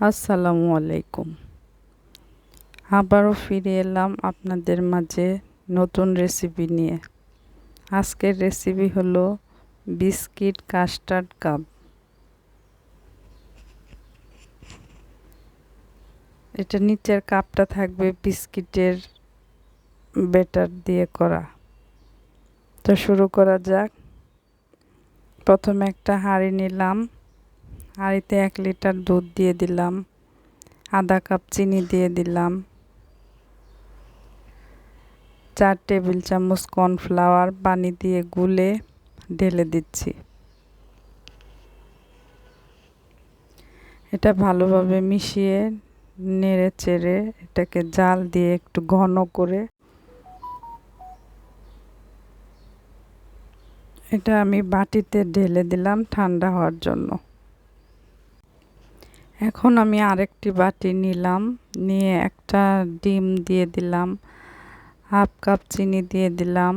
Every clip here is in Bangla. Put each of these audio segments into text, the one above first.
আসসালামু আলাইকুম। আবারও ফিরে এলাম আপনাদের মাঝে নতুন রেসিপি নিয়ে। আজকের রেসিপি হলো বিস্কিট কাস্টার্ড কাপ। এটা নিচের কাপটা থাকবে বিস্কিটের ব্যাটার দিয়ে করা। তো শুরু করা যাক। প্রথমে একটা হাঁড়ি নিলাম, হাঁড়িতে 1 লিটার দুধ দিয়ে দিলাম, আধা কাপ চিনি দিয়ে দিলাম, 4 টেবিল চামচ কর্নফ্লাওয়ার পানি দিয়ে গুলে ঢেলে দিচ্ছি। এটা ভালোভাবে মিশিয়ে নেড়ে চেড়ে এটাকে জাল দিয়ে একটু ঘন করে এটা আমি বাটিতে ঢেলে দিলাম ঠান্ডা হওয়ার জন্য। এখন আমি আরেকটি বাটি নিলাম, নিয়ে একটা ডিম দিয়ে দিলাম, হাফ কাপ চিনি দিয়ে দিলাম,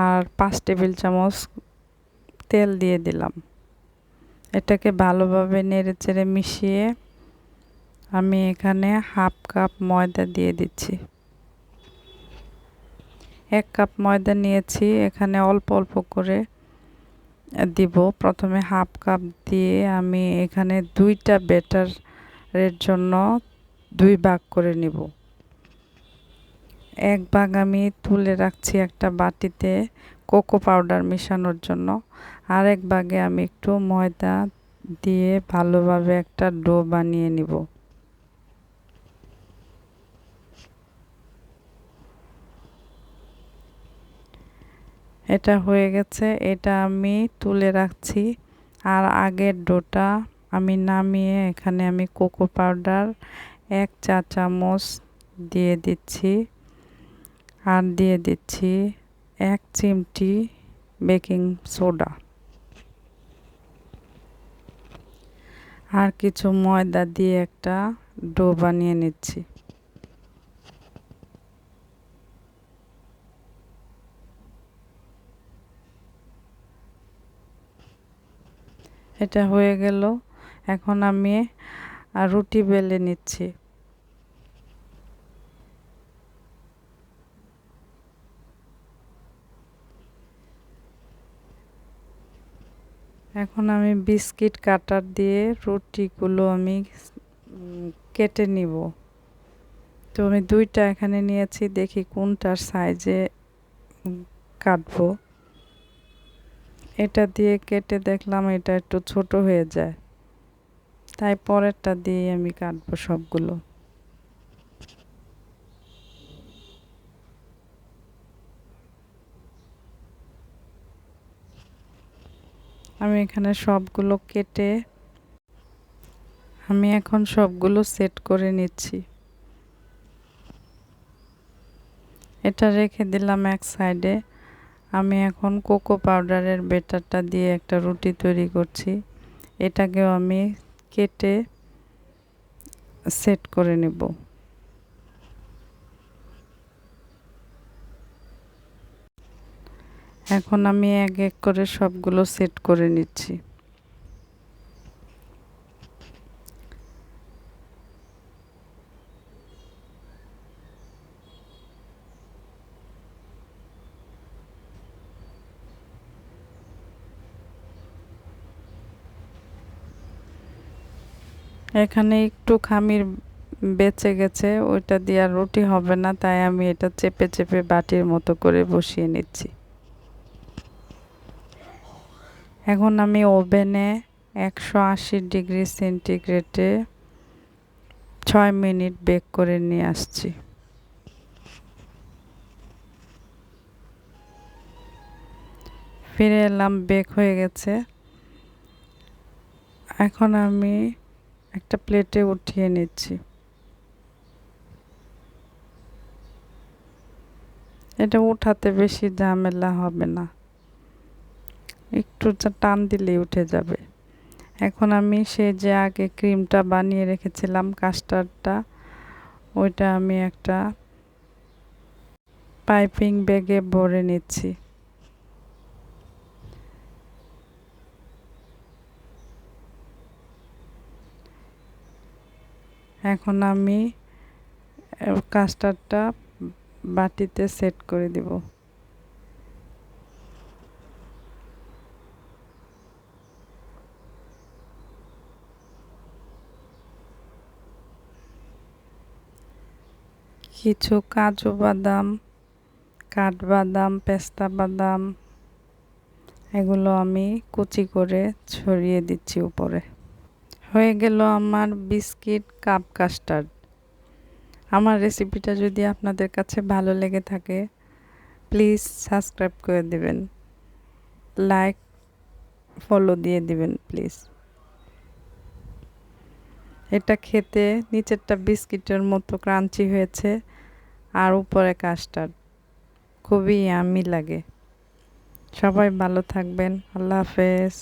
আর 5 টেবিল চামচ তেল দিয়ে দিলাম। এটাকে ভালোভাবে নেড়ে চেড়ে মিশিয়ে আমি এখানে হাফ কাপ ময়দা দিয়ে দিচ্ছি। 1 কাপ ময়দা নিয়েছি, এখানে অল্প অল্প করে দিব। প্রথমে হাফ কাপ দিয়ে আমি এখানে 2টা ব্যাটারের জন্য 2 ভাগ করে নিব। 1 ভাগ আমি তুলে রাখছি একটা বাটিতে কোকো পাউডার মেশানোর জন্য, আর 1 ভাগে আমি একটু ময়দা দিয়ে ভালোভাবে একটা ডো বানিয়ে নিব। এটা হয়ে গেছে, এটা আমি তুলে রাখছি। আর আগের ডোটা আমি নামিয়ে এখানে আমি কোকো পাউডার 1 চা চামচ দিয়ে দিচ্ছি, আর দিয়ে দিচ্ছি 1 চিমটি বেকিং সোডা, আর কিছু ময়দা দিয়ে একটা ডো বানিয়ে নিচ্ছি। এটা হয়ে গেল। এখন আমি রুটি বেলে নিচ্ছি। এখন আমি বিস্কিট কাটার দিয়ে রুটিগুলো আমি কেটে নিব। তো আমি 2টা এখানে নিয়েছি, দেখি কোনটার সাইজে কাটবো। এটা দিয়ে কেটে দেখলাম এটা একটু ছোট হয়ে যায়, তাই পরেরটা দিয়ে আমি কাটবো সবগুলো। আমি এখানে সবগুলো কেটে আমি এখন সবগুলো সেট করে নিচ্ছি। এটা রেখে দিলাম এক সাইডে। আমি এখন কোকো পাউডারের ব্যাটারটা দিয়ে একটা রুটি তৈরি করছি। এটাকেও আমি কেটে সেট করে নেব। এখন আমি এক এক করে সবগুলো সেট করে নিচ্ছি। এখানে একটু খামির বেঁচে গেছে, ওইটা দিয়ে আর রুটি হবে না, তাই আমি এটা চেপে চেপে বাটির মতো করে বসিয়ে নিচ্ছি। এখন আমি ওভেনে 180 ডিগ্রি সেন্টিগ্রেডে 6 মিনিট বেক করে নিয়ে আসছি। ফিরে এলাম, বেক হয়ে গেছে। এখন আমি একটা প্লেটে উঠিয়ে নিচ্ছি। এটা উঠাতে বেশি ঝামেলা হবে না, একটু টান দিলেই উঠে যাবে। এখন আমি সেই যে আগে ক্রিমটা বানিয়ে রেখেছিলাম কাস্টার্ডটা, ওইটা আমি একটা পাইপিং ব্যাগে ভরে নিচ্ছি। এখন আমি কাস্টার্ডটা বাটিতে সেট করে দিব। কিছু কাজু বাদাম, কাঠবাদাম, পেস্তা বাদাম এগুলো আমি কুচি করে ছড়িয়ে দিচ্ছি উপরে। হয়ে গেল আমার বিস্কিট কাপ কাস্টার্ড। আমার রেসিপিটা যদি আপনাদের কাছে ভালো লেগে থাকে প্লিজ সাবস্ক্রাইব করে দিবেন, লাইক ফলো দিয়ে দিবেন প্লিজ। এটা খেতে নিচেরটা বিস্কিটের মতো ক্রাঞ্চি হয়েছে আর উপরে কাস্টার্ড, খুবই ইয়াম্মি লাগে। সবাই ভালো থাকবেন। আল্লাহ হাফেজ।